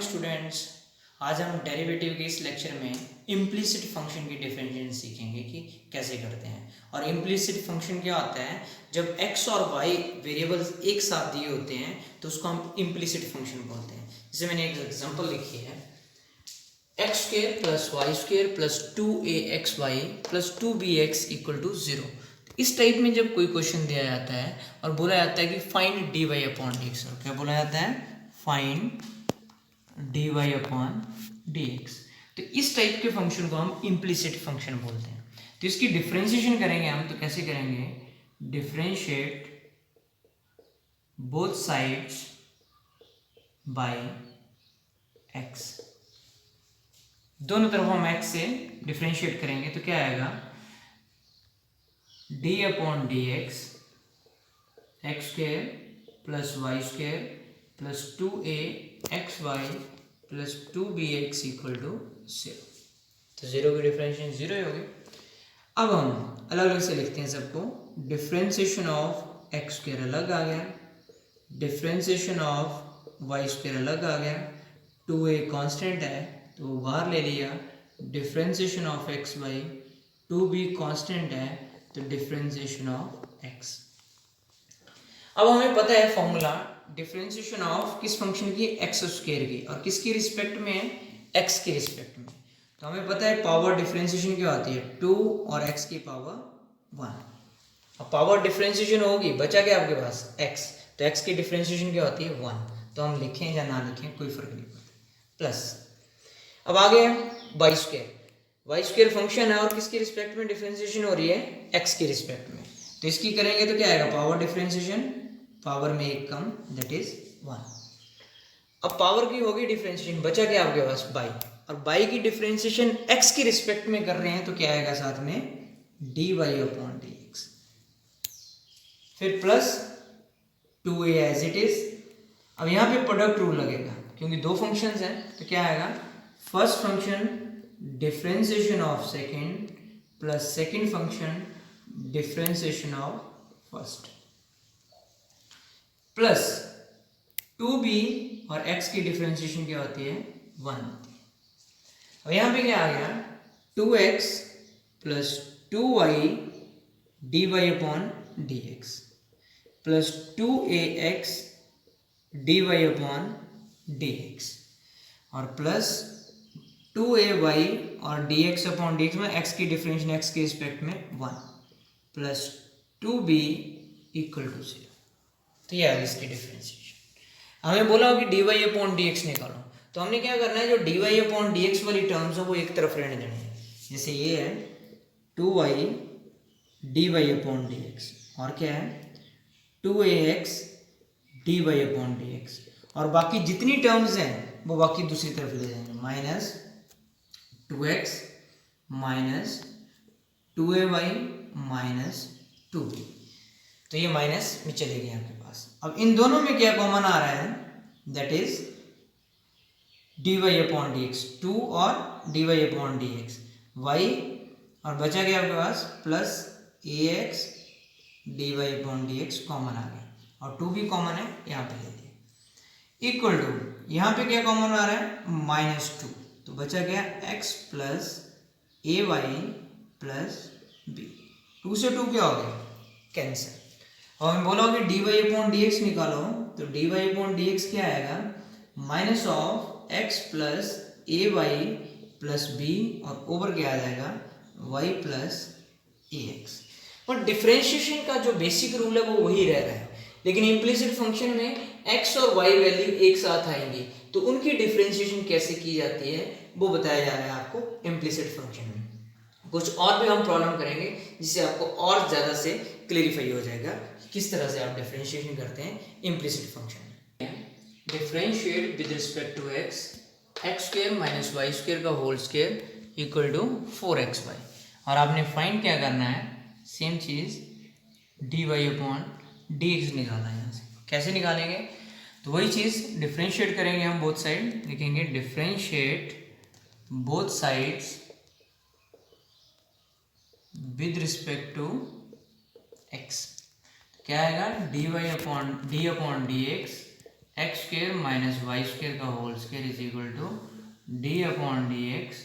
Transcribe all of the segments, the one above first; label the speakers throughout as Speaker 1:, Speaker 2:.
Speaker 1: Morning students. आज हम derivative के इस लेक्चर में इम्प्लिसिट फंक्शन की डिफरेंशिएशन सीखेंगे कि कैसे करते हैं। और इम्प्लिसिट फंक्शन क्या होता है, जब x और y वेरिएबल्स एक साथ दिए होते हैं तो उसको हम इम्प्लिसिट फंक्शन बोलते हैं। जैसे मैंने एक एग्जांपल लिखी है, x square plus y square plus 2axy plus 2bx equal to 0। इस टाइप में जब कोई क्वेश्चन दिया जाता है और बोला जाता है कि फाइंड dy अपॉन dx, और क्या बोला जाता है, फाइंड dy अपॉन dx, तो इस टाइप के फंक्शन को हम इम्प्लिसिट फंक्शन बोलते हैं। तो इसकी डिफरेंशिएशन करेंगे हम, तो कैसे करेंगे, differentiate both sides by x, दोनों तरफ हम x से डिफरेंशिएट करेंगे तो क्या आएगा, d upon d x square plus y square plus 2axy plus 2bx equal to 0। तो 0 की डिफरेंशिएशन 0 ही होगी। अब हम अलग अलग से लिखते हैं सबको। डिफरेंशिएशन ऑफ एक्स स्क्वेयर अलग आ गया, डिफरेंशिएशन ऑफ वाई स्क्वेयर अलग आ गया, 2a कांस्टेंट है तो वो बाहर ले लिया, differentiation of x y, 2b constant है तो डिफरेंशिएशन ऑफ x। अब हमें पता है फॉर्मूला डिफरेंशिएशन ऑफ किस फंक्शन की, एक्स स्क्वायर की, और किसकी रिस्पेक्ट में है, x की रिस्पेक्ट में। तो हमें पता है पावर डिफरेंशिएशन क्या होती है, 2 और x की पावर 1। अब पावर डिफरेंशिएशन होगी, बचा क्या आपके पास, x, तो x की डिफरेंशिएशन क्या होती है 1। तो हम लिखें या ना लिखें कोई फर्क नहीं पड़ता, प्लस। अब आगे y square, y square function है और किसकी रिस्पेक्ट में डिफरेंशिएशन हो रही है, x की रिस्पेक्ट में। तो इसकी करेंगे तो क्या आएगा, पावर डिफरेंशिएशन, पावर में एक कम, दैट इज 1। अब पावर की होगी डिफरेंशिएशन, बचा क्या आपके पास, बाई, और बाई की डिफरेंशिएशन x की रिस्पेक्ट में कर रहे हैं तो क्या आएगा साथ में, dy अपॉन dx, फिर plus 2a as it is. अब यहाँ पे प्रोडक्ट रूल लगेगा क्योंकि दो फंक्शंस हैं, तो क्या आएगा, first function differentiation of second plus second function differentiation of first, plus 2b और x की डिफरेंशिएशन क्या होती है, 1 होती है। अब यहाँ पे क्या आ गया, 2x plus 2y dy upon dx plus 2ax dy upon dx और प्लस 2ay और dx अपॉन dx में x की डिफरेंशिएशन x के रिस्पेक्ट में 1 प्लस 2b इक्वल टू 0। तो ये है इसकी डिफरेंशिएशन। हमें बोला हो कि dy अपॉन dx निकालो, तो हमने क्या करना है, जो dy अपॉन dx वाली टर्म्स है वो एक तरफ रहने देनी है। जैसे ये है 2y dy अपॉन dx और क्या है 2ax dy अपॉन dx, और बाकी जितनी टर्म्स हैं वो बाकी दूसरी तरफ ले जाएंगे, minus 2x minus 2ay minus 2b, तो ये माइनस में चलेगी आपके पास। अब इन दोनों में क्या कॉमन आ रहा है, that is dy upon dx, 2 और dy अपॉन dx, y, और बचा गया आपके पास plus ax dy upon dx common आ गया, और 2 भी कॉमन है यहाँ पे ले लिया, इक्वल टू यहाँ पे क्या कॉमन आ रहा है, माइनस 2, तो बचा गया x plus ay plus b, 2 से 2 क्या हो गया, कैंसिल। और हमें बोला कि dy अपॉन dx निकालो, तो dy अपॉन dx क्या आएगा, minus of x plus ay plus b, और ओवर क्या आ जाएगा, y प्लस ax। और डिफरेंशिएशन का जो बेसिक रूल है वो वही रह रहा है, लेकिन इम्प्लिसिट फंक्शन में x और y वैल्यू एक साथ आएंगी तो उनकी डिफरेंशिएशन कैसे की जाती है वो बताया जा रहा है आपको इम्प्लिसिट फंक्शन में। कुछ और भी हम प्रॉब्लम करेंगे जिससे आपको और ज़्यादा से क्लेरिफाई हो जाएगा किस तरह से आप डिफरेंशिएशन करते हैं इम्प्लिसिट फंक्शन में। Differentiate with respect to x, x square minus y square का whole square equal to 4xy, और आपने फाइंड क्या करना है, सेम चीज़ dy अपॉन dx निकालना है। यहाँ से कैसे निकालेंगे, तो वही चीज़ डिफरेंशिएट करेंगे हम, बोथ साइड लिखेंगे differentiate both sides with respect to x, क्या आएगा, dy upon d upon dx x square minus y square का whole square is equal to d upon d x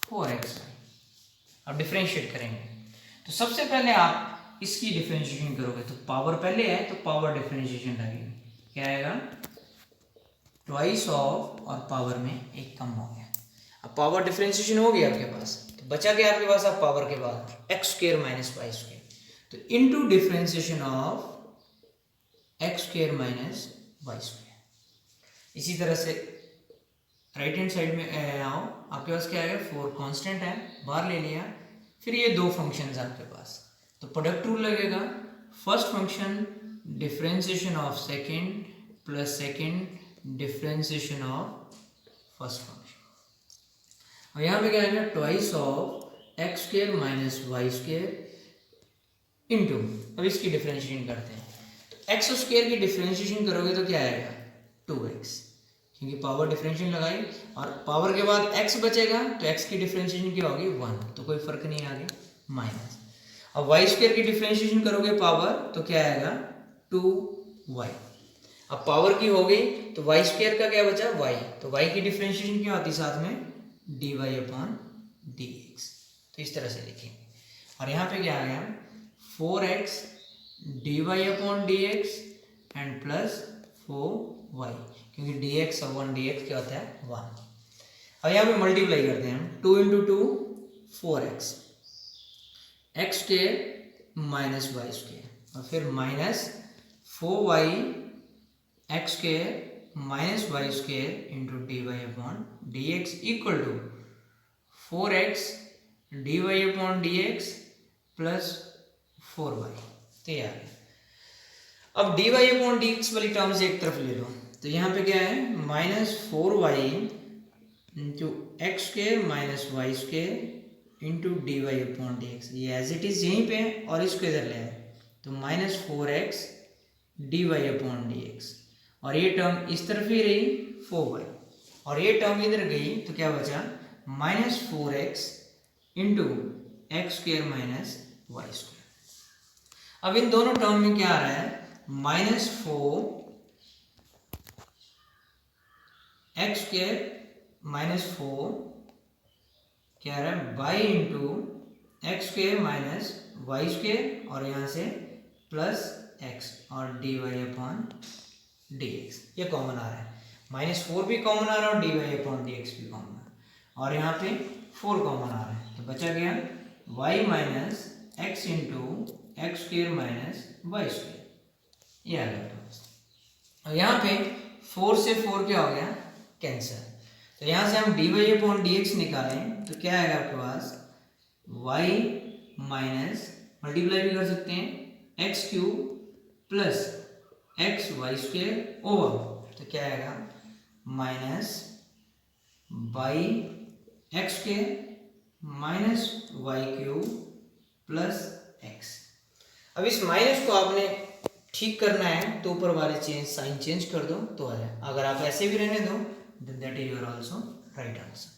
Speaker 1: 4x। अब डिफ्रेंशिएट करेंगे तो सबसे पहले आप इसकी डिफ्रेंशिएशन करोगे तो पावर पहले है तो पावर डिफ्रेंशिएशन लगेगी, क्या आएगा ट्वाइस ऑफ और पावर में एक कम हो गया। अब पावर डिफ्रेंशिएशन हो गया आपके पास तो बचा क्या आपके पास अब पावर के बाद x square minus y square, तो into differentiation of x square minus y square. इसी तरह से राइट हैंड साइड में आओ, आपके पास क्या आएगा 4 कांस्टेंट है बाहर ले लिया, फिर ये दो फंक्शंस आपके पास तो प्रोडक्ट रूल लगेगा। First function differentiation of second plus second differentiation of first function. और यहाँ पे क्या आएगा twice of x square minus y square into, अब इसकी डिफरेंशिएशन करते हैं तो एक्स स्क्र की डिफरेंशिएशन करोगे तो क्या आएगा 2x, क्योंकि पावर डिफरेंशिएशन लगाई और पावर के बाद x बचेगा तो x की डिफरेंशिएशन क्या होगी 1, तो कोई फर्क नहीं आगे माइनस। अब वाई स्क्र की डिफरेंशिएशन करोगे पावर तो क्या आएगा 2y। अब पावर की हो गई तो वाई स्क्र का क्या बचा y, तो y की डिफरेंशिएशन क्या होती साथ में dy अपॉन dx, तो इस तरह से लिखेंगे। और यहाँ पे क्या आ गया 4x dy upon dx and plus 4y, क्योंकि dx और 1 dx क्या होता है 1। अब यहाँ पे मल्टीप्लाई करते हैं हम 2 into 2 4x x square minus y square और फिर minus 4y x square minus y square into d y upon d x equal to 4x d y upon d x plus 4y। तैयार है। अब d y upon d x वाली terms एक तरफ ले लो तो यहाँ पे क्या है minus 4y into x square minus y square into d y upon d x, ये एज इट इज यहीं पे है और इसको इधर ले आए तो minus 4x d y upon d x, और ये टर्म इस तरफ ही रही 4y और ये टर्म इधर गई तो क्या बचा minus 4x into x square minus y square. अब इन दोनों टर्म में क्या आ रहा है माइनस 4 एक्स स्क्र माइनस 4 क्या आ रहा है by into x square minus y square और यहाँ से प्लस एक्स और d y upon d x, ये कॉमन आ रहा है। माइनस 4 भी कॉमन आ रहा है और d y upon d x भी कॉमन आ रहा है और यहाँ पे 4 कॉमन आ रहा है तो बचा गया y minus x into x square minus y square, ये आ गया। और यहाँ पे 4 से 4 क्या हो गया कैंसर, तो यहाँ से हम d y upon d x निकालें तो क्या आएगा आपके पास y माइनस मल्टीप्लाई भी कर सकते हैं x cube plus x y square over, तो क्या आएगा minus by x square minus y cube plus x. अब इस माइनस को आपने ठीक करना है तो ऊपर वाले साइन चेंज कर दो तो आ जाए, अगर आप ऐसे भी रहने दो that is your also right answer.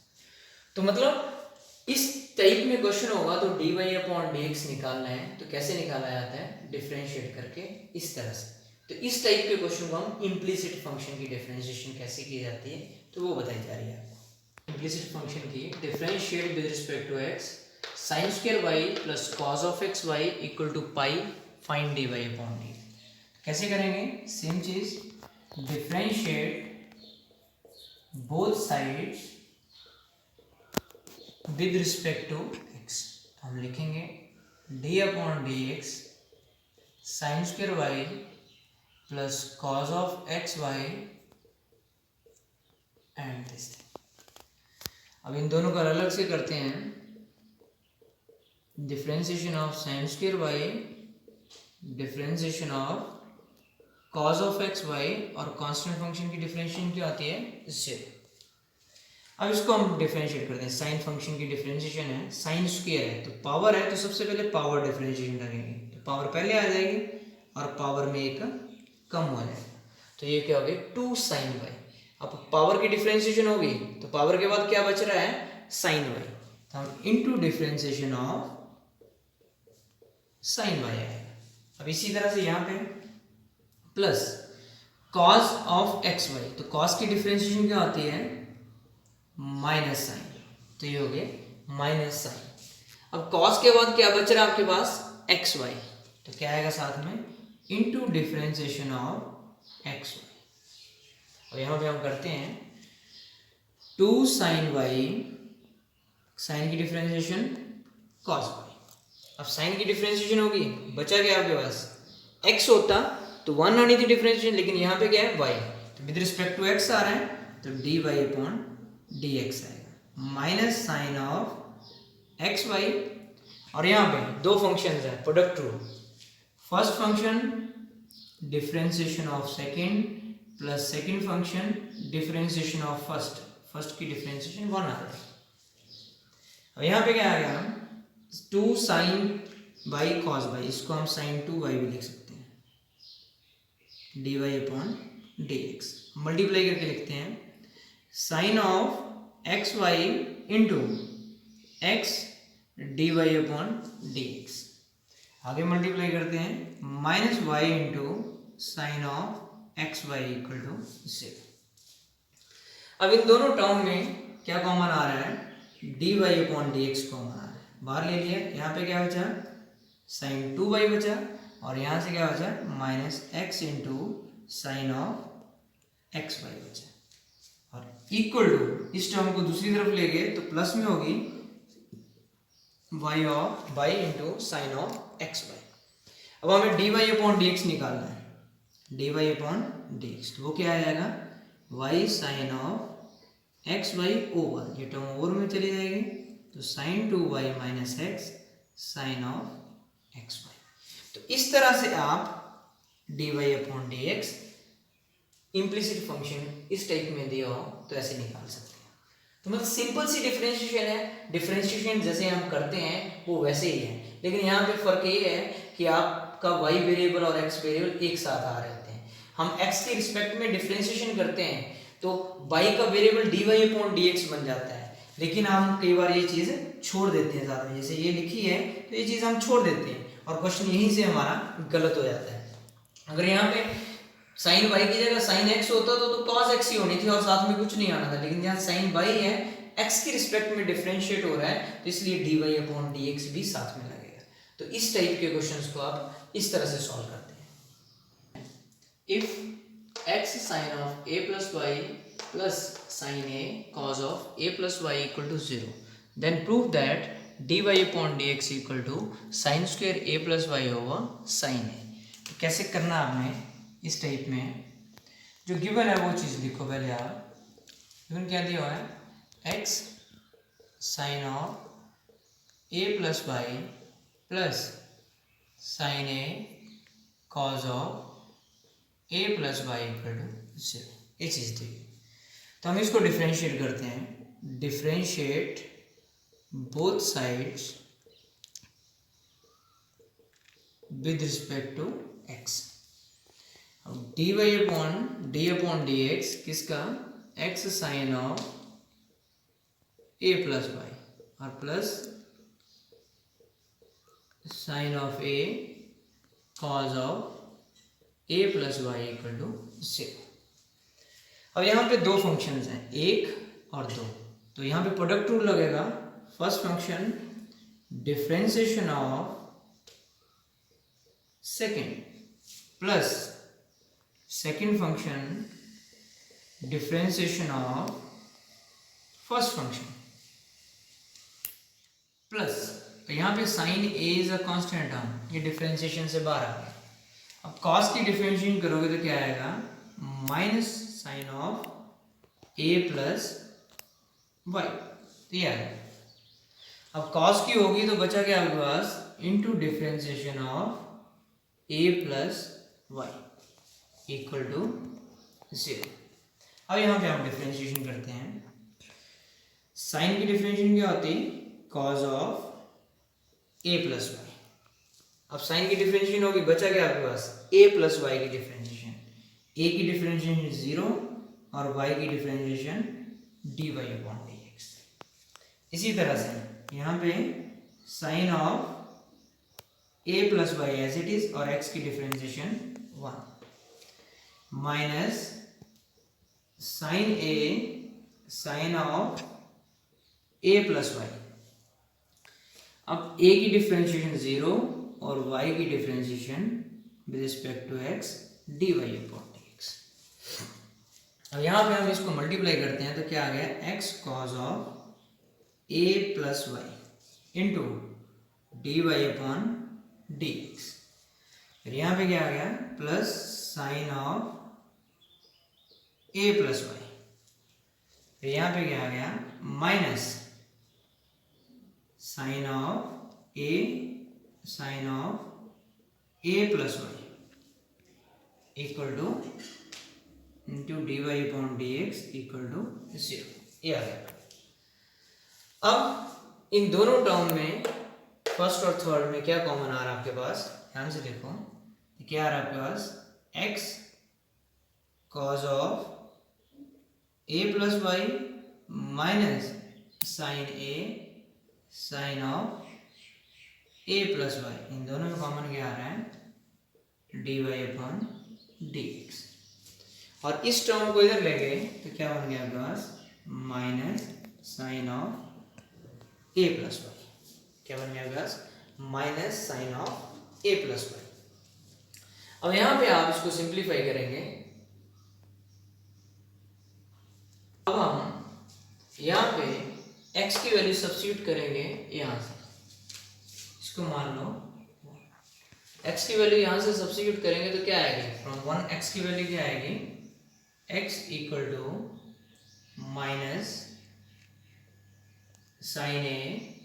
Speaker 1: तो मतलब इस टाइप में क्वेश्चन होगा तो d y upon d x निकालना है तो कैसे निकाला जाता है डिफरेंशिएट करके इस तरह से। तो इस टाइप के क्वेश्चन को हम इम्प्लिसिट फंक्शन की डिफरेंशिएशन कैसे की जाती है तो वो बताई जा रही है आपको। इम्प्लिसिट फंक्शन की differentiate with respect to x sine square y plus cos of x y equal to pi find d y upon d. कैसे करेंगे सेम चीज differentiate both sides with respect to x, तो हम लिखेंगे d upon d x sine square y plus cos of x y and this. अब इन दोनों को अलग से करते हैं differentiation of sine square y differentiation of cos of x y और कांस्टेंट फंक्शन की डिफरेंशिएशन क्या आती है इससे। अब इसको हम डिफरेंशिएट करते हैं, साइन फंक्शन की डिफरेंशिएशन है साइन स्क्वायर है तो पावर है तो सबसे पहले पावर डिफरेंशिएशन लगेगी तो पावर पहले आ जाएगी और पावर में एक कम हो जाएगा तो ये क्या हो गया 2 साइन वाई। अब पावर की डिफरेंशिएशन होगी तो पावर के बाद क्या बच रहा है साइन वाई, तो हम into differentiation of sine y आएगा। अब इसी तरह से यहाँ पे plus cos of x y, तो कॉस की डिफरेंशिएशन क्या होती है, माइनस साइन, तो ये हो गया माइनस साइन। अब कॉस के बाद क्या बच रहा है आपके पास, एक्स वाई, तो क्या आएगा साथ में, into differentiation of x y. और यहाँ पे हम करते हैं 2 साइन वाई, साइन की डिफरेंशिएशन कॉस वाई। अब साइन की डिफरेंशिएशन होगी, बचा क्या आपके पास, x होता तो 1 आनी थी डिफरेंशिएशन, लेकिन यहाँ पे क्या है y, तो विद रिस्पेक्ट टू x आ रहा है तो dy अपॉन dx आएगा, minus sine of x y. और यहाँ पे दो फंक्शंस हैं, product rule, first function differentiation of second plus second function differentiation of first, first की डिफरेंशिएशन 1 आ रहा है। अब यहाँ पे क्या आ गया, 2 साइन बाई कॉस बाई, इसको हम साइन 2y भी लिख सकते हैं, dy अपॉन dx, मल्टीप्लाई करके लिखते हैं sine of x y into x dy upon dx, आगे मल्टीप्लाई करते हैं minus y into sine of x y equal to 0। अब इन दोनों टर्म में क्या कॉमन आ रहा है, dy अपॉन dx कॉमन आ रहा है, बाहर ले लिया, यहाँ पे क्या बचा, साइन 2y बचा, और यहाँ से क्या बचा, minus x into sine of x y बचा, और इक्वल टू इस टर्म को दूसरी तरफ ले गए तो प्लस में होगी y into sine of x y. अब हमें dy अपॉन dx निकालना है, dy अपॉन dx, तो वो क्या आ जाएगा, y sine of x y over, ये टर्म ओवर में चली जाएगी, तो sine 2y minus x sine of x y. तो इस तरह से आप dy upon dx implicit function इस टाइप में दिया हो तो ऐसे निकाल सकते हैं। तो मतलब सिंपल सी डिफरेंशिएशन है, डिफरेंशिएशन जैसे हम करते हैं वो वैसे ही है, लेकिन यहाँ पे फर्क ये है कि आपका y वेरिएबल और x वेरिएबल एक साथ आ रहते हैं। हम x के रिस्पेक्ट में डिफरेंशिएशन करते हैं तो y का वेरिएबल dy अपॉन dx बन जाता है, लेकिन हम कई बार ये चीज़ छोड़ देते हैं साथ में, जैसे ये लिखी है तो ये चीज़ हम छोड़ देते हैं और क्वेश्चन यहीं से हमारा गलत हो जाता है। अगर यहाँ पे साइन y की जगह साइन x होता तो cos x ही होनी थी और साथ में कुछ नहीं आना था, लेकिन यहाँ साइन y है, x के रिस्पेक्ट में डिफरेंशिएट हो रहा है, तो इसलिए dy अपॉन dx भी साथ में लगेगा। तो इस टाइप के क्वेश्चंस को आप इस तरह से सॉल्व करते हैं। If x sine of a plus y plus sin a cos of a plus y equal to 0, then prove that dy upon dx equal to sin square a plus y over sin a। तो कैसे करना आपने इस type में, जो given है वो चीज़ लिखो पहले आप। गिवन क्या दिया हुआ है, x sine of a plus y plus sine a cos of a plus y equal to 0, ये चीज़ थी। तो हम इसको डिफरेंशिएट करते हैं, differentiate both sides with respect to x। अब dy अपॉन dx किसका, x sine of a plus y और plus sine of a cos of a plus y equal to 0। अब यहाँ पे दो फंक्शंस हैं, एक और दो, तो यहाँ पे प्रोडक्ट रूल लगेगा। First function differentiation of second plus second function differentiation of first function plus, तो यहाँ पे sine a is a constant term, ये डिफरेंशिएशन से बाहर आ गया। अब कॉस की डिफरेंशिएशन करोगे तो क्या आएगा, minus sine of a plus y, तो ये आएगा। अब कॉस की होगी तो बचा क्या आपके पास, into differentiation of a plus y equal to 0। अब यहाँ पे हम डिफरेंशिएशन करते हैं, साइन की डिफरेंशिएशन क्या होती है, cos of a plus y. अब साइन की डिफरेंशिएशन होगी, बचा क्या आपके पास, a प्लस वाई की डिफरेंशिएशन, a की डिफरेंशिएशन 0 और y की डिफरेंशिएशन dy अपॉन dx। इसी तरह से यहाँ पे sine of a plus y as it is और x की differentiation 1, minus sine a sine of a plus y. अब ए की डिफ्रेंशिएशन 0 और y की differentiation with respect to x dy upon dx। अब यहाँ पे हम इसको मल्टीप्लाई करते हैं तो क्या आ गया, x cos of a plus y into d y upon d x. फिर यहाँ पे क्या आ गया, plus sine of a plus y. फिर यहाँ पे क्या आ गया, minus sine of a sine of a plus y equal to into d y upon d x equal to 0। ये आ गया। अब इन दोनों टर्म में फर्स्ट और थर्ड में क्या कॉमन आ रहा है आपके पास, ध्यान से देखो क्या आ रहा है आपके पास, x cos of a plus y minus sine a sine of a plus y. इन दोनों में कॉमन क्या आ रहा है, d y upon d x. और इस टर्म को इधर ले गए तो क्या बन गया आपके पास, minus sine of a plus y. क्या बन गया आपके पास, minus sine of a plus y. अब यहां पे आप इसको सिंप्लीफाई करेंगे। अब हम यहां पे x की वैल्यू सब्स्टिट्यूट करेंगे यहां से, इसको मान लो x की वैल्यू यहां से सब्स्टिट्यूट करेंगे तो क्या आएगी, फ्रॉम 1 x की वैल्यू क्या आएगी, x equal to minus sine a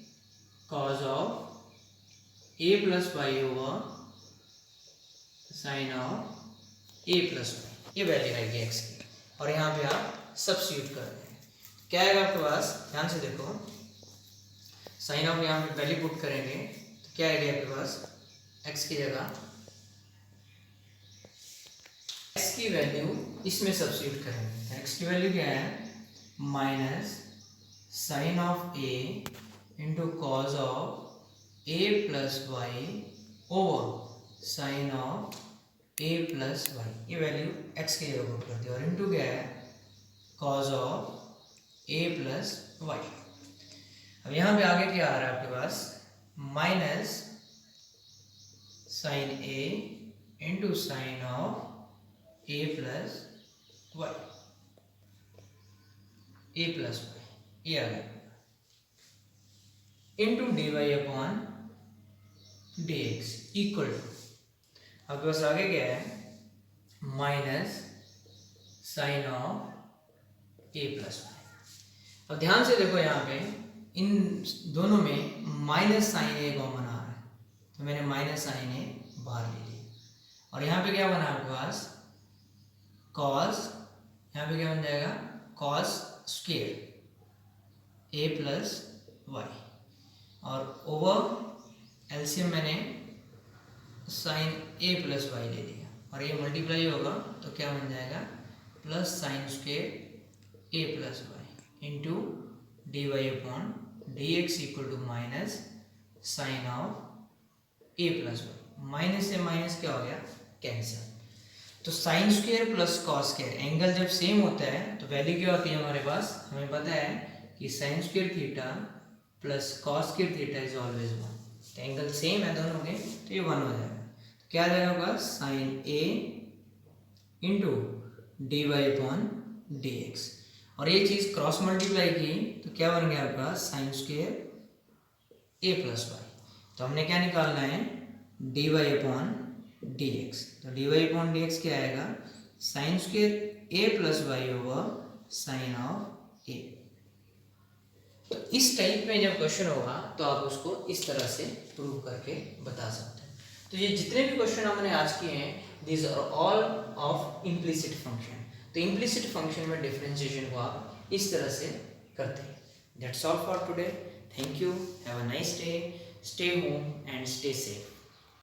Speaker 1: cos of a plus y over sine of a plus y. ये वैल्यू आएगी x की और यहाँ पे आप सब्स्टिट्यूट कर देंगे। क्या आएगा आपके पास, ध्यान से देखो, साइन ऑफ यहाँ पे वैल्यू पुट करेंगे तो क्या आएगी आपके पास, x की जगह x की वैल्यू इसमें सब्स्टिट्यूट करेंगे। x की वैल्यू क्या है, minus sine of a into cos of a plus y over sine of a plus y. ये वैल्यू x की जगह पुट करते हैं और इंटू क्या है, cos of a plus y. अब यहाँ पे आगे क्या आ रहा है आपके पास, minus sine a into sine of a plus y, a plus y, ये आ गया, into d y upon d x equal to, आपके पास आगे क्या है, minus sine of a plus y. अब ध्यान से देखो यहाँ पे इन दोनों में माइनस साइन ए कॉमन आ रहा है तो मैंने माइनस साइन ए बाहर ले लिया और यहाँ पे क्या बना आपके पास, कॉस, यहाँ पे क्या बन जाएगा, cos square a plus y और ओवर एलसीएम मैंने साइन ए प्लस वाई ले लिया और ये मल्टीप्लाई होगा तो क्या बन जाएगा, plus sine square a plus y into d y upon d x equal to minus sine of a plus y. Minus से माइनस क्या हो गया, कैंसिल। तो sine square plus cos square, angle जब सेम होता है तो वैल्यू क्या होती है हमारे पास, हमें पता है कि sine square theta plus cos square theta is always 1। तो एंगल सेम है दोनों के तो ये 1 हो जाएगा। तो क्या आ जाएगा होगा, sine a into d y upon d x और ये चीज़ क्रॉस मल्टीप्लाई की तो क्या बन गया आपका, sine square a plus y. तो हमने क्या निकालना है, d y upon d x. तो d y upon d x क्या आएगा, sine square a plus y over sine of a. तो इस टाइप में जब क्वेश्चन होगा तो आप उसको इस तरह से प्रूव करके बता सकते हैं। तो ये जितने भी क्वेश्चन हमने आज किए हैं these are all of implicit function. तो इम्प्लिसिट फंक्शन में डिफरेंशिएशन को आप इस तरह से करते हैं। That's all for today. Thank you, have a nice day, stay home and stay safe.